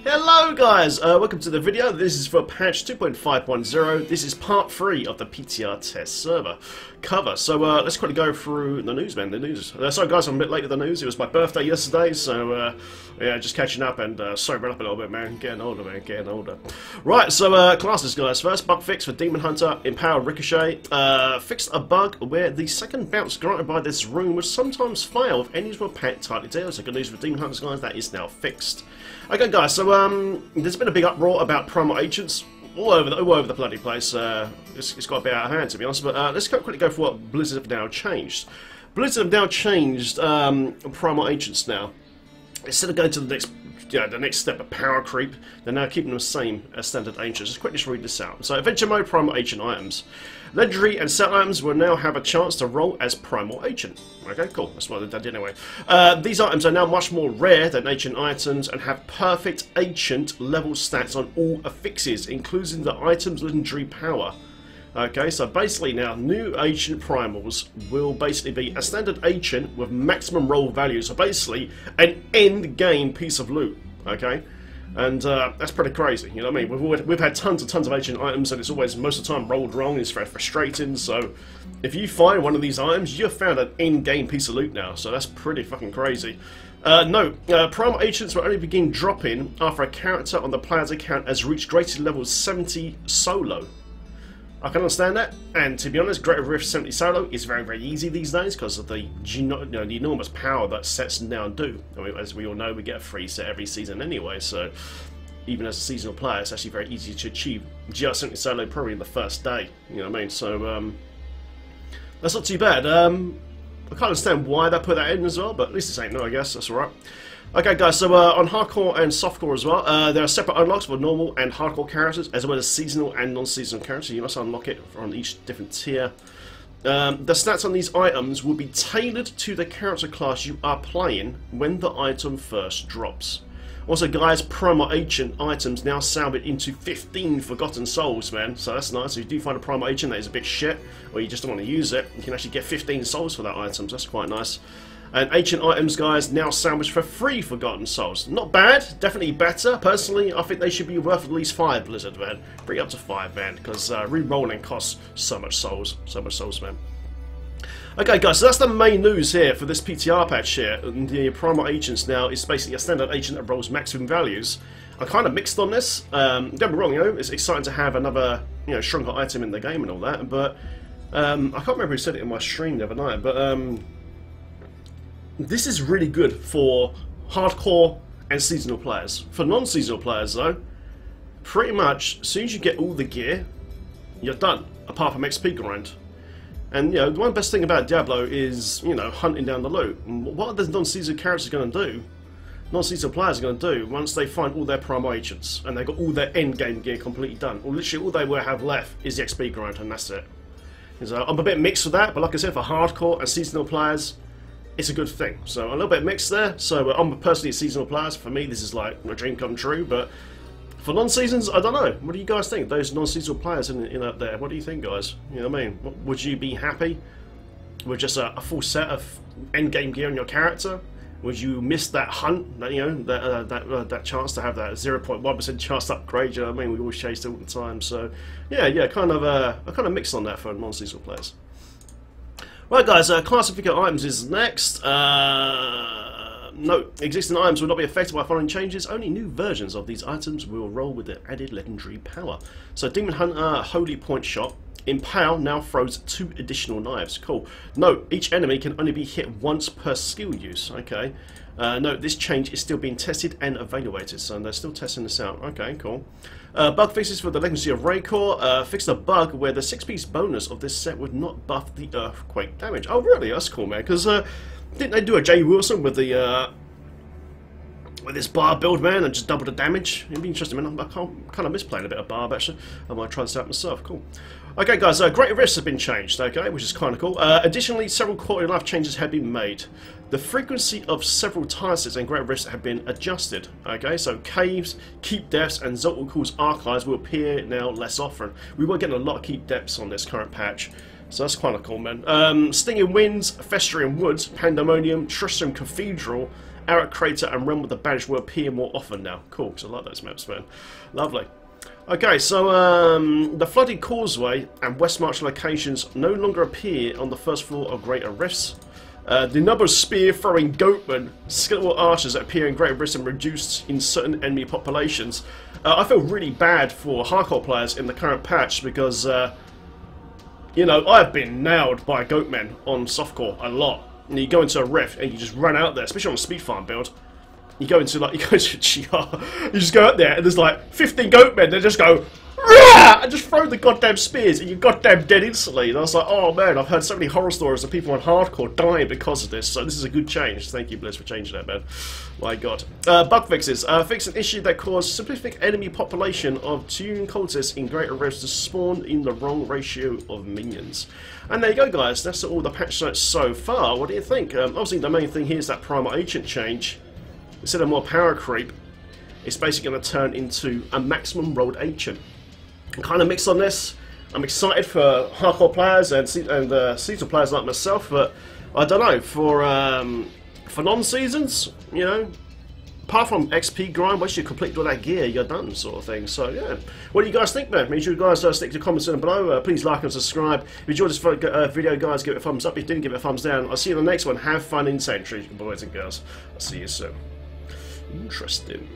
Hello guys, welcome to the video. This is for patch 2.5.0. This is part 3 of the PTR test server cover. So let's quickly go through the news, man. The news. Sorry guys, I'm a bit late with the news. It was my birthday yesterday, so yeah, just catching up and sobering up a little bit, man. Getting older, man. Getting older. Right, so classes, guys. First, bug fix for Demon Hunter, Empowered Ricochet. Fixed a bug where the second bounce granted by this rune would sometimes fail if enemies were packed tightly together. So good news for Demon Hunters, guys. That is now fixed. Okay, guys. So there's been a big uproar about Primal Ancients all over the bloody place. It's got a bit out of hand, to be honest. But let's quickly go for what Blizzard have now changed. Blizzard have now changed Primal Ancients now. Instead of going to the next step of power creep, they're now keeping them the same as standard ancients. Just quickly read this out. So, Adventure Mode Primal Ancient items. Legendary and set items will now have a chance to roll as Primal Ancient. Okay, cool. That's what they did anyway. These items are now much more rare than ancient items and have perfect ancient level stats on all affixes, including the item's legendary power. Okay, so basically now, new Ancient Primals will basically be a standard Ancient with maximum roll value, so basically an end-game piece of loot, okay? And that's pretty crazy, you know what I mean? We've had tons and tons of Ancient items, and it's always, most of the time, rolled wrong. It's very frustrating, so if you find one of these items, you've found an end-game piece of loot now, so that's pretty fucking crazy. Note, Primal Ancients will only begin dropping after a character on the player's account has reached greater level 70 solo. I can understand that, and to be honest, Greater Rift 70 solo is very, very easy these days because of the the enormous power that sets now do. I mean, as we all know, we get a free set every season anyway, so even as a seasonal player, it's actually very easy to achieve GR 70 solo probably in the first day. You know what I mean? So that's not too bad. I can't understand why they put that in as well, but at least it's ain't no, I guess. That's alright. Okay guys, so on hardcore and softcore as well, there are separate unlocks for normal and hardcore characters, as well as seasonal and non-seasonal characters. You must unlock it on each different tier. The stats on these items will be tailored to the character class you are playing when the item first drops. Also guys, Primal Ancient items now salvage into 15 Forgotten Souls, man. So that's nice. If you do find a Primal Ancient that is a bit shit, or you just don't want to use it, you can actually get 15 souls for that item, so that's quite nice. And ancient items, guys, now sandwiched for 3 Forgotten Souls. Not bad, definitely better. Personally, I think they should be worth at least 5, Blizzard, man. Bring it up to 5, man, because re-rolling costs so much souls. So much souls, man. Okay, guys, so that's the main news here for this PTR patch here. And the Primal Ancients now is basically a standard ancient that rolls maximum values. I'm kind of mixed on this. Don't be wrong, you know, it's exciting to have another, you know, stronger item in the game and all that, but I can't remember who said it in my stream the other night, but this is really good for hardcore and seasonal players. For non-seasonal players, though, pretty much as soon as you get all the gear, you're done, apart from XP grind. And, you know, the one best thing about Diablo is, you know, hunting down the loot. And what are the non-seasonal characters going to do? Non-seasonal players are going to do once they find all their Primal Ancients and they've got all their end-game gear completely done. Or literally all they will have left is the XP grind, and that's it. So I'm a bit mixed with that, but like I said, for hardcore and seasonal players, it's a good thing. So a little bit mixed there. So I'm personally a seasonal player. So for me, this is like a dream come true. But for non-seasons, I don't know. What do you guys think? Those non-seasonal players in out there. What do you think, guys? You know what I mean? Would you be happy with just a full set of end-game gear on your character? Would you miss that hunt? That, you know, that chance to have that 0.1% chance to upgrade? You know what I mean? We always chase it all the time. So yeah, kind of mixed on that for non-seasonal players. Right guys, classification items is next. Note, existing items will not be affected by following changes. Only new versions of these items will roll with the added legendary power. So Demon Hunter Holy Point Shot. Impale now throws 2 additional knives. Cool. Note, each enemy can only be hit once per skill use. Okay. Note, this change is still being tested and evaluated, so they're still testing this out. Okay, cool. Bug fixes for the Legacy of Raycore. Fixed a bug where the 6-piece bonus of this set would not buff the earthquake damage. Oh, really? That's cool, man. Because didn't they do a Jay Wilson with the with this bar build, man, and just double the damage? It'd be interesting, man. I kind of miss playing a bit of barb, actually. I might try this out myself. Cool. Okay, guys, Greater Rifts have been changed, okay, which is kind of cool. Additionally, several quality of life changes have been made. The frequency of several tile sets and Greater Rifts have been adjusted, okay, so caves, keep depths, and Zoltal's archives will appear now less often. We were getting a lot of keep depths on this current patch, so that's kind of cool, man. Stinging Winds, Festering Woods, Pandemonium, Tristram Cathedral, Arrow Crater and Realm of the Banished will appear more often now. Cool, because I like those maps, man. Lovely. Okay, so the Flooded Causeway and West March locations no longer appear on the first floor of Greater Rifts. The number of spear-throwing goatmen, skeletal archers that appear in Greater Rifts and reduced in certain enemy populations. I feel really bad for hardcore players in the current patch because, you know, I've been nailed by goatmen on softcore a lot. And you go into a rift and you just run out there, especially on a speed farm build. You go into GR, you just go out there and there's like 15 goatmen that just go Rah! And just throw the goddamn spears and you're goddamn dead instantly. And I was like, oh man, I've heard so many horror stories of people on hardcore dying because of this, so this is a good change. Thank you, Blizz, for changing that, man. My god. Bug fixes. Fix an issue that caused specific enemy population of Tune cultists in Greater Rifts to spawn in the wrong ratio of minions. And there you go, guys. That's all the patch notes so far. What do you think? Obviously, the main thing here is that Primal Ancient change. Instead of more power creep, it's basically going to turn into a maximum rolled ancient. I'm kind of mixed on this. I'm excited for hardcore players and seasonal players like myself, but I don't know, for non-seasons, you know, apart from XP grind, once you complete all that gear, you're done, sort of thing. So yeah, what do you guys think, man? Make sure you guys stick your comments in below. Please like and subscribe. If you enjoyed this video, guys, give it a thumbs up. If you didn't, give it a thumbs down. I'll see you in the next one. Have fun in Sanctuary, boys and girls. I'll see you soon. Interesting.